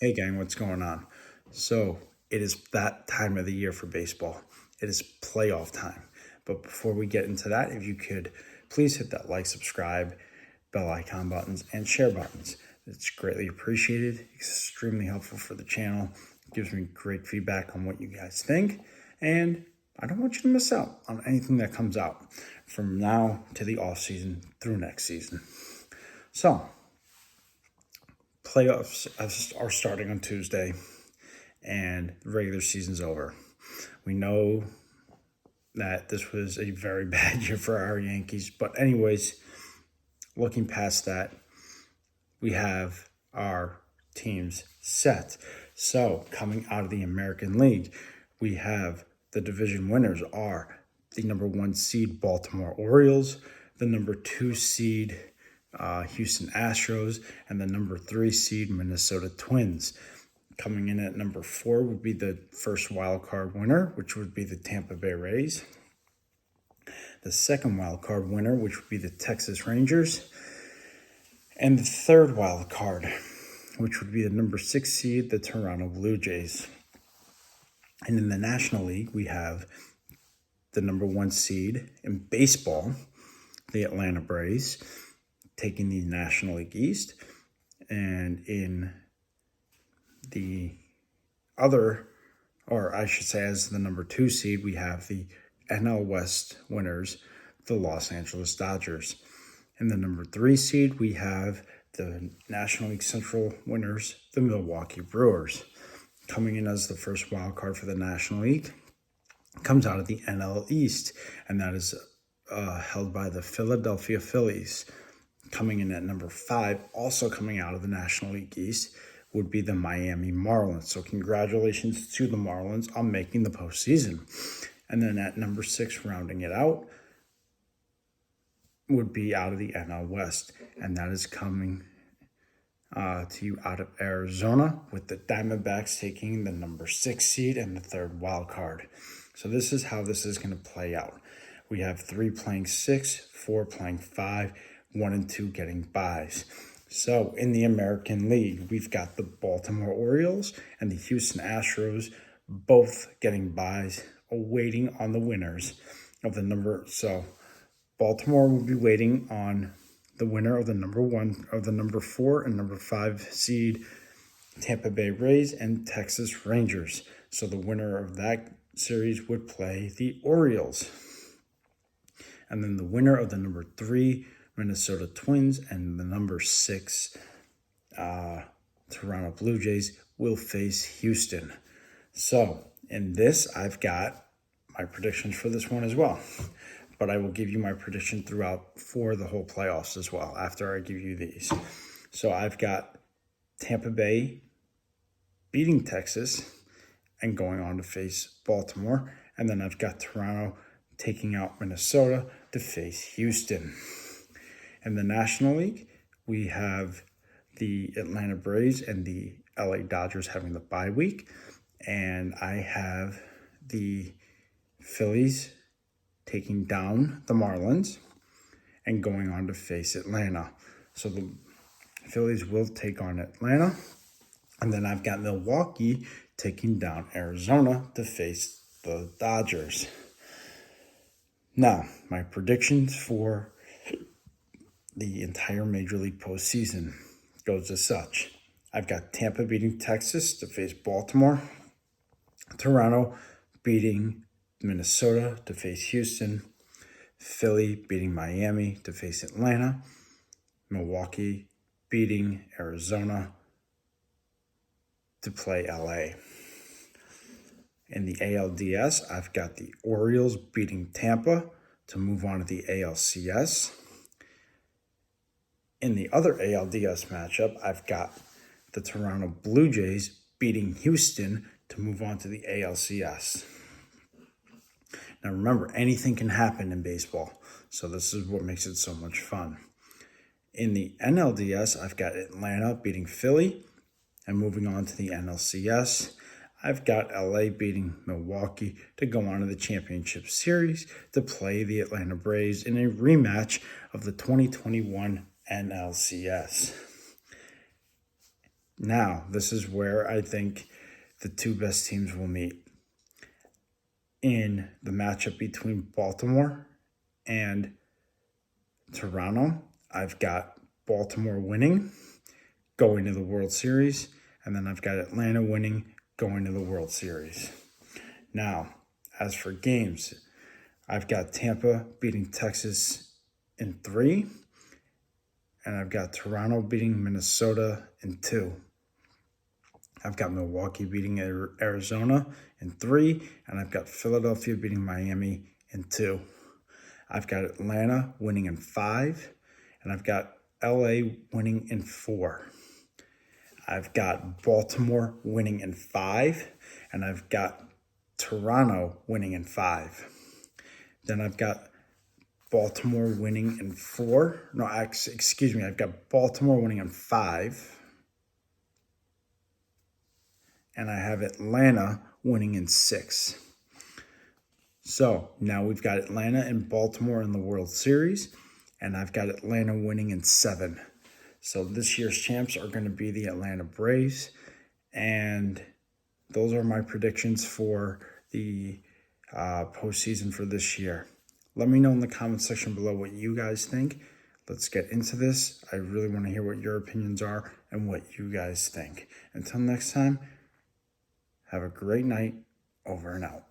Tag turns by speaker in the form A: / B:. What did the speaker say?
A: Hey gang, what's going on? So it is that time of the year for baseball. It is playoff time. But before we get into that, if you could please hit that like, subscribe, bell icon buttons, and share buttons. It's greatly appreciated, extremely helpful for the channel. It gives me great feedback on what you guys think. And I don't want you to miss out on anything that comes out from now to the off season through next season. So playoffs are starting on Tuesday and the regular season's over. We know that this was a very bad year for our Yankees. But anyways, looking past that, we have our teams set. So coming out of the American League, we have the division winners are the number 1 seed Baltimore Orioles, the number 2 seed Houston Astros, and the number 3 seed Minnesota Twins. Coming in at number 4 would be the first wild card winner, which would be the Tampa Bay Rays. The second wild card winner, which would be the Texas Rangers. And the third wild card, which would be the number 6 seed, the Toronto Blue Jays. And in the National League, we have the number 1 seed in baseball, the Atlanta Braves, taking the National League East. And in the other, or I should say as the number 2 seed, we have the NL West winners, the Los Angeles Dodgers. In the number 3 seed, we have the National League Central winners, the Milwaukee Brewers. Coming in as the first wild card for the National League comes out of the NL East, and that is held by the Philadelphia Phillies. Coming in at number 5, also coming out of the National League East, would be the Miami Marlins. So congratulations to the Marlins on making the postseason. And then at number 6, rounding it out, would be out of the NL West. And that is coming to you out of Arizona, with the Diamondbacks taking the number 6 seed and the third wild card. So this is how this is going to play out. We have 3 playing 6, 4 playing 5, 1 and 2 getting byes. So in the American League, we've got the Baltimore Orioles and the Houston Astros both getting byes, awaiting on the winners of the number. So Baltimore will be waiting on the winner of the number 1 of the number 4 and number 5 seed Tampa Bay Rays and Texas Rangers. So the winner of that series would play the Orioles. And then the winner of the number 3 Minnesota Twins and the number 6 Toronto Blue Jays will face Houston. So in this, I've got my predictions for this one as well. But I will give you my prediction throughout for the whole playoffs as well after I give you these. So I've got Tampa Bay beating Texas and going on to face Baltimore. And then I've got Toronto taking out Minnesota to face Houston. In the National League, we have the Atlanta Braves and the LA Dodgers having the bye week. And I have the Phillies taking down the Marlins and going on to face Atlanta. So the Phillies will take on Atlanta. And then I've got Milwaukee taking down Arizona to face the Dodgers. Now, my predictions for the entire Major League postseason goes as such. I've got Tampa beating Texas to face Baltimore, Toronto beating Minnesota to face Houston, Philly beating Miami to face Atlanta, Milwaukee beating Arizona to play LA. In the ALDS, I've got the Orioles beating Tampa to move on to the ALCS. In the other ALDS matchup, I've got the Toronto Blue Jays beating Houston to move on to the ALCS. Now remember, anything can happen in baseball, so this is what makes it so much fun. In the NLDS, I've got Atlanta beating Philly and moving on to the NLCS. I've got LA beating Milwaukee to go on to the championship series to play the Atlanta Braves in a rematch of the 2021 NLCS. Now, this is where I think the two best teams will meet. In the matchup between Baltimore and Toronto, I've got Baltimore winning, going to the World Series, and then I've got Atlanta winning, going to the World Series. Now, as for games, I've got Tampa beating Texas in 3, and I've got Toronto beating Minnesota in 2. I've got Milwaukee beating Arizona in 3, and I've got Philadelphia beating Miami in 2. I've got Atlanta winning in 5, and I've got LA winning in 4. I've got Baltimore winning in 5, and I've got Toronto winning in 5. Then I've got Baltimore winning in 4. No, excuse me. I've got Baltimore winning in 5. And I have Atlanta winning in 6. So now we've got Atlanta and Baltimore in the World Series, and I've got Atlanta winning in 7. So this year's champs are going to be the Atlanta Braves, and those are my predictions for the postseason for this year. Let me know in the comment section below what you guys think. Let's get into this. I really want to hear what your opinions are and what you guys think. Until next time, have a great night. Over and out.